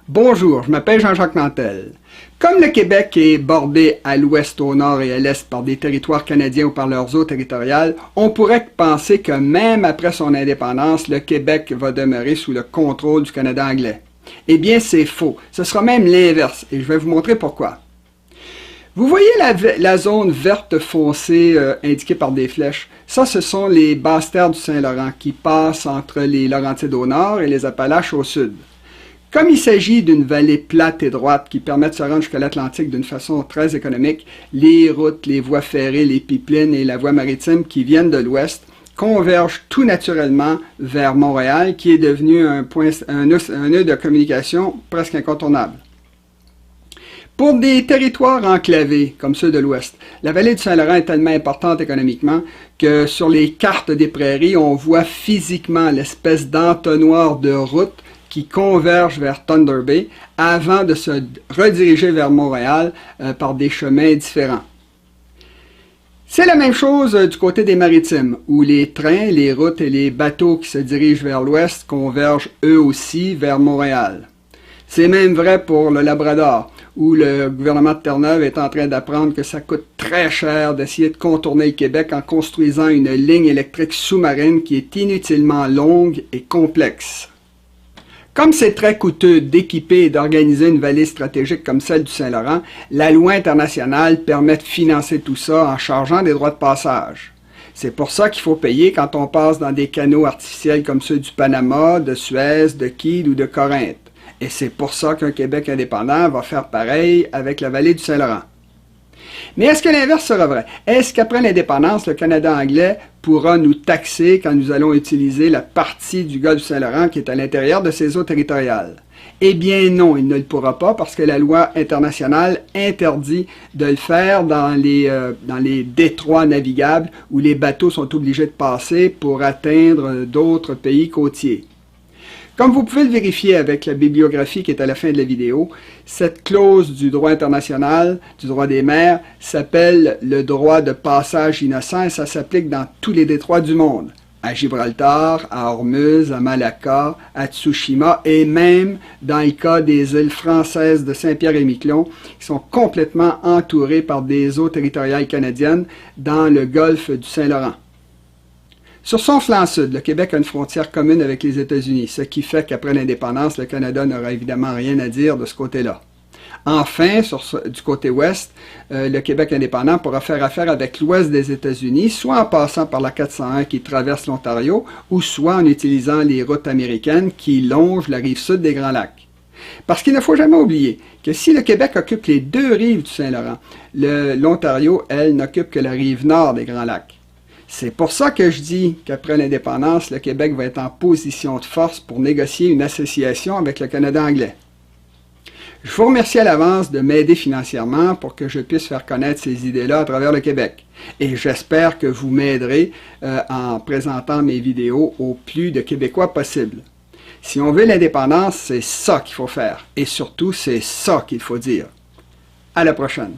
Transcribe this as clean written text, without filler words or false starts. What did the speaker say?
Bonjour, je m'appelle Jean-Jacques Nantel. Comme le Québec est bordé à l'ouest, au nord et à l'est par des territoires canadiens ou par leurs eaux territoriales, on pourrait penser que même après son indépendance, le Québec va demeurer sous le contrôle du Canada anglais. Eh bien, c'est faux. Ce sera même l'inverse, et je vais vous montrer pourquoi. Vous voyez la zone verte foncée indiquée par des flèches? Ça, ce sont les basses terres du Saint-Laurent qui passent entre les Laurentides au nord et les Appalaches au sud. Comme il s'agit d'une vallée plate et droite qui permet de se rendre jusqu'à l'Atlantique d'une façon très économique, les routes, les voies ferrées, les pipelines et la voie maritime qui viennent de l'ouest convergent tout naturellement vers Montréal, qui est devenu un nœud de communication presque incontournable. Pour des territoires enclavés, comme ceux de l'Ouest, la vallée du Saint-Laurent est tellement importante économiquement que sur les cartes des prairies, on voit physiquement l'espèce d'entonnoir de routes qui convergent vers Thunder Bay avant de se rediriger vers Montréal par des chemins différents. C'est la même chose du côté des maritimes, où les trains, les routes et les bateaux qui se dirigent vers l'ouest convergent eux aussi vers Montréal. C'est même vrai pour le Labrador, où le gouvernement de Terre-Neuve est en train d'apprendre que ça coûte très cher d'essayer de contourner le Québec en construisant une ligne électrique sous-marine qui est inutilement longue et complexe. Comme c'est très coûteux d'équiper et d'organiser une vallée stratégique comme celle du Saint-Laurent, la loi internationale permet de financer tout ça en chargeant des droits de passage. C'est pour ça qu'il faut payer quand on passe dans des canaux artificiels comme ceux du Panama, de Suez, de Kiel ou de Corinthe. Et c'est pour ça qu'un Québec indépendant va faire pareil avec la vallée du Saint-Laurent. Mais est-ce que l'inverse sera vrai? Est-ce qu'après l'indépendance, le Canada anglais pourra nous taxer quand nous allons utiliser la partie du golfe du Saint-Laurent qui est à l'intérieur de ses eaux territoriales? Eh bien non, il ne le pourra pas parce que la loi internationale interdit de le faire dans les détroits navigables où les bateaux sont obligés de passer pour atteindre d'autres pays côtiers. Comme vous pouvez le vérifier avec la bibliographie qui est à la fin de la vidéo, cette clause du droit international, du droit des mers, s'appelle le droit de passage innocent et ça s'applique dans tous les détroits du monde. À Gibraltar, à Ormuz, à Malacca, à Tsushima et même dans le cas des îles françaises de Saint-Pierre et Miquelon qui sont complètement entourées par des eaux territoriales canadiennes dans le golfe du Saint-Laurent. Sur son flanc sud, le Québec a une frontière commune avec les États-Unis, ce qui fait qu'après l'indépendance, le Canada n'aura évidemment rien à dire de ce côté-là. Enfin, du côté ouest, le Québec indépendant pourra faire affaire avec l'ouest des États-Unis, soit en passant par la 401 qui traverse l'Ontario, ou soit en utilisant les routes américaines qui longent la rive sud des Grands Lacs. Parce qu'il ne faut jamais oublier que si le Québec occupe les deux rives du Saint-Laurent, l'Ontario, elle, n'occupe que la rive nord des Grands Lacs. C'est pour ça que je dis qu'après l'indépendance, le Québec va être en position de force pour négocier une association avec le Canada anglais. Je vous remercie à l'avance de m'aider financièrement pour que je puisse faire connaître ces idées-là à travers le Québec. Et j'espère que vous m'aiderez en présentant mes vidéos au plus de Québécois possible. Si on veut l'indépendance, c'est ça qu'il faut faire. Et surtout, c'est ça qu'il faut dire. À la prochaine.